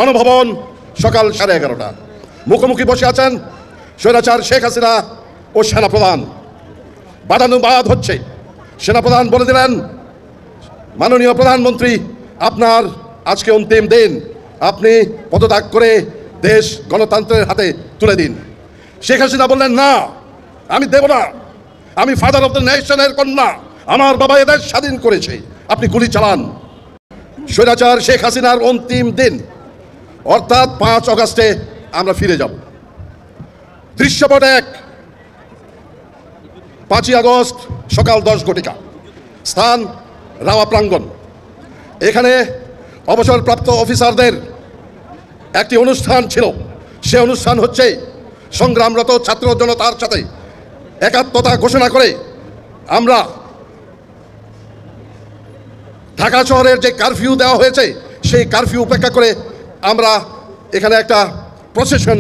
গণভবন সকাল 11:30। মুখোমুখি বসে আছেন স্বৈরাচার শেখ হাসিনা ও সেনাপ্রধান। বাদানুবাদ হচ্ছে। সেনাপ্রধান বলে দিলেন, মাননীয় প্রধানমন্ত্রী, আপনার আজকে অন্তিম দিন, আপনি পদত্যাগ করে দেশ গণতন্ত্রের হাতে তুলে দিন। শেখ হাসিনা বললেন, না, আমি দেব না, আমি ফাদার অফ দ্য নেশনের কন্যা, আমার বাবা এদের স্বাধীন করেছে, আপনি গুলি চালান। স্বৈরাচার শেখ হাসিনার অন্তিম দিন অর্থাৎ 5 অগাস্টে আমরা ফিরে যাব। দৃশ্যপট 1, 5ই আগস্ট সকাল 10 ঘটিকা, স্থান রাওয়া প্রাঙ্গণ। এখানে অবসরপ্রাপ্ত অফিসারদের একটি অনুষ্ঠান ছিল। সে অনুষ্ঠান হচ্ছে সংগ্রামরত ছাত্র জনতার সাথে একাত্মতা ঘোষণা করে আমরা ঢাকা শহরের যে কারফিউ দেওয়া হয়েছে সেই কারফিউ উপেক্ষা করে আমরা এখানে একটা প্রসেশন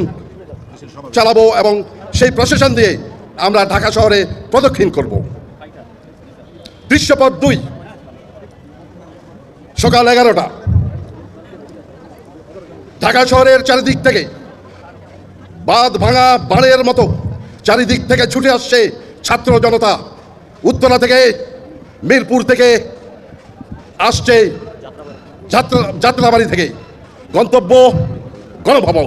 চালাবো এবং সেই প্রসেশন দিয়ে আমরা ঢাকা শহরে প্রদক্ষিণ করব। দৃশ্যপট 2, সকাল 11টা। ঢাকা শহরের চারিদিক থেকে বাঁধ ভাঙা বাড়ের মতো চারিদিক থেকে ছুটে আসছে ছাত্র জনতা। উত্তরা থেকে, মিরপুর থেকে আসছে, যাত্রাবাড়ি থেকে। গন্তব্য গণভবন।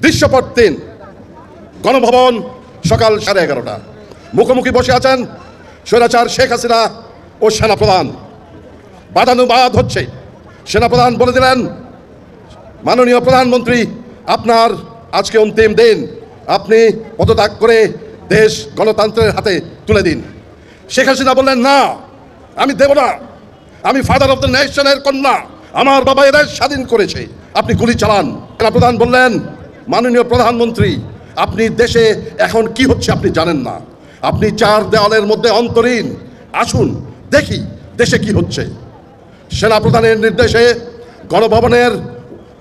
দৃশ্যপট 3, গণভবন সকাল 11:30। মুখোমুখি বসে আছেন স্বৈরাচার শেখ হাসিনা ও সেনাপ্রধান। বাদানুবাদ হচ্ছে। সেনাপ্রধান বলে দিলেন, মাননীয় প্রধানমন্ত্রী, আপনার আজকে অন্তিম দিন, আপনি পদত্যাগ করে দেশ গণতন্ত্রের হাতে তুলে দিন। শেখ হাসিনা বললেন, না, আমি দেব না, আমি ফাদার অফ দ্য নেশনের কন্যা, আমার বাবা এদের স্বাধীন করেছে, আপনি গুলি চালান। সেনাপ্রধান বললেন, মাননীয় প্রধানমন্ত্রী, আপনি দেশে এখন কি হচ্ছে আপনি জানেন না, আপনি 4 দেওয়ালের মধ্যে অন্তরীণ, আসুন দেখি দেশে কি হচ্ছে। সেনাপ্রধানের নির্দেশে গণভবনের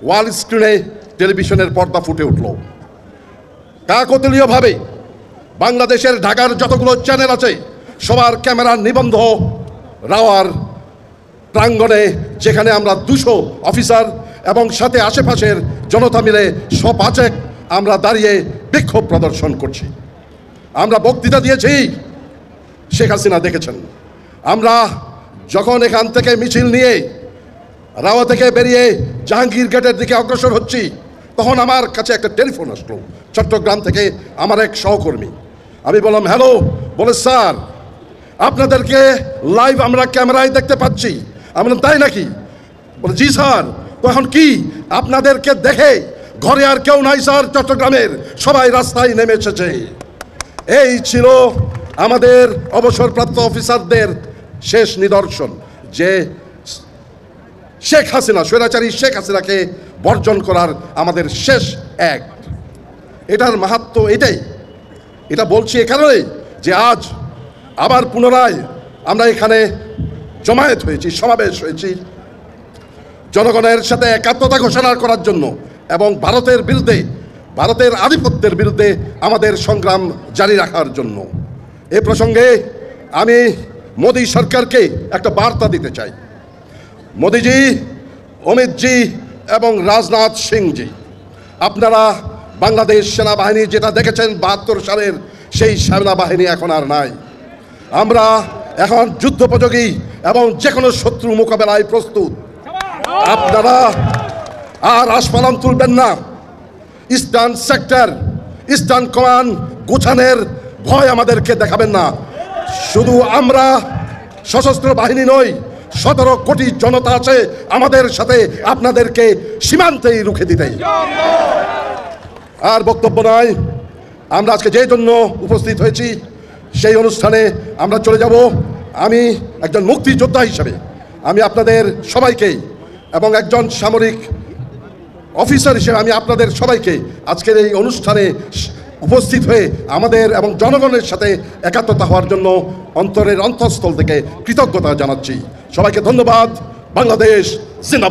ওয়াল স্ক্রিনে টেলিভিশনের পর্দা ফুটে উঠল। কাকতালীয়ভাবে বাংলাদেশের ঢাকার যতগুলো চ্যানেল আছে সবার ক্যামেরা নিবন্ধ রাওয়ার প্রাঙ্গণে, যেখানে আমরা 200 অফিসার এবং সাথে আশেপাশের জনতা মিলে 105 আমরা দাঁড়িয়ে বিক্ষোভ প্রদর্শন করছি। আমরা বক্তৃতা দিয়েছি, শেখ হাসিনা দেখেছেন। আমরা যখন এখান থেকে মিছিল নিয়ে রাওয়া থেকে বেরিয়ে জাহাঙ্গীর গেটের দিকে অগ্রসর হচ্ছি, তখন আমার কাছে একটা টেলিফোন আসলো চট্টগ্রাম থেকে, আমার এক সহকর্মী। আমি বললাম, হ্যালো। বলে, স্যার, আপনাদেরকে লাইভ আমরা ক্যামেরায় দেখতে পাচ্ছি। আমি বললাম, তাই নাকি? বলে, জি স্যার। তো এখন কি আপনাদেরকে দেখে ঘরে আর কেউ নাই স্যার, চট্টগ্রামের সবাই রাস্তায় নেমে এসেছে। এই ছিল আমাদের অবসরপ্রাপ্ত অফিসারদের শেষ নিদর্শন, যে শেখ হাসিনা, স্বৈরাচারী শেখ হাসিনাকে বর্জন করার আমাদের শেষ অ্যাক্ট। এটার মাহাত্ম্য এটাই। এটা বলছি এ কারণে যে আজ আবার পুনরায় আমরা এখানে জমায়েত হয়েছি, সমাবেশ হয়েছি জনগণের সাথে একাত্মতা ঘোষণা করার জন্য এবং ভারতের বিরুদ্ধে, ভারতের আধিপত্যের বিরুদ্ধে আমাদের সংগ্রাম জারি রাখার জন্য। এ প্রসঙ্গে আমি মোদী সরকারকে একটা বার্তা দিতে চাই। মোদীজি, অমিতজি এবং রাজনাথ সিংজি, আপনারা বাংলাদেশ সেনাবাহিনী যেটা দেখেছেন 72 সালের, সেই সেনাবাহিনী এখন আর নাই। আমরা এখন যুদ্ধোপযোগী এবং যে কোনো শত্রু মোকাবেলায় প্রস্তুত। আপনারা আর আস্ফালন তুলবেন না। ইস্টার্ন সেক্টর, ইস্টার্ন কমান্ড গোছানোর ভয় আমাদেরকে দেখাবেন না। শুধু আমরা সশস্ত্র বাহিনী নই, 17 কোটি জনতা আছে আমাদের সাথে, আপনাদেরকে সীমান্তেই রুখে দিতে। আর বক্তব্য নয়, আমরা আজকে যে জন্য উপস্থিত হয়েছি সেই অনুষ্ঠানে আমরা চলে যাব। আমি একজন মুক্তিযোদ্ধা হিসেবে আমি আপনাদের সবাইকে এবং একজন সামরিক অফিসার হিসেবে আমি আপনাদের সবাইকে আজকের এই অনুষ্ঠানে উপস্থিত হয়ে আমাদের এবং জনগণের সাথে একাত্মতা হওয়ার জন্য অন্তরের অন্তঃস্থল থেকে কৃতজ্ঞতা জানাচ্ছি। সবাইকে ধন্যবাদ। বাংলাদেশ জিন্দাবাদ।